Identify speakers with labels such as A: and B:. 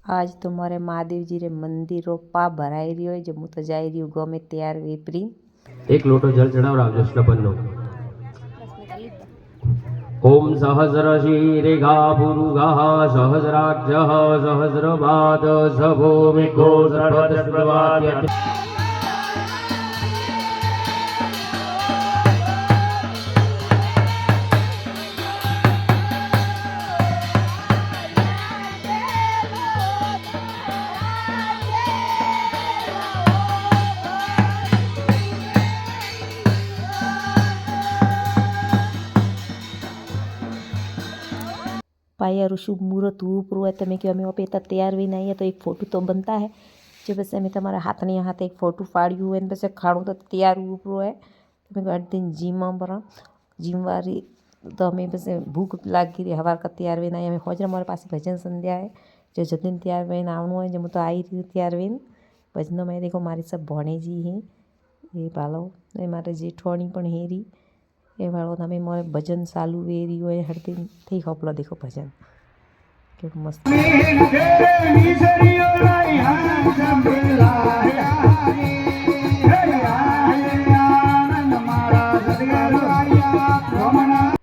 A: आज तो मारे महादेव जी रे मंदिरो पा भराई रही हो जो मु तो जाई रही हूँ गमे तैयार वेपरी
B: एक लोटो जल चढ़ावरावजो श्लपननो। ओम सहस्र शीरेगा पुरुगः सहस्राक्षः सहस्रपाद सभूमिको सर्वतस्प्रवाद्य।
A: पाया शुभ मुहूर्त ऊपर हुआ तो मैं कि अमे पेता तैयार भी नहीं है तो एक फोटो तो बनता है जो बस मैं तुम्हारा हाथ नहीं हाथ एक फोटो फाड़ू है बस खाड़ू तो तैयार ऊपर है तो मैं अठ दिन जिम बरा जिम वाली तो हमें बस भूख लागी रही हवार का तैयार भी नहीं हमें खोज हमारे पास भजन संध्या है जो जतिन तैयार वेन आवनु है जो मैं तो आई रही तैयार वेन भजनों में देखो मारी सब भणे जी हैं ये पालो ये मारे जेठवाणी पण हेरी ये वालों તમે મારે ભજન ચાલુ વેરી હોય હર દિન થઈ હોપલો देखो भजन કેવું મસ્ત
C: Ramana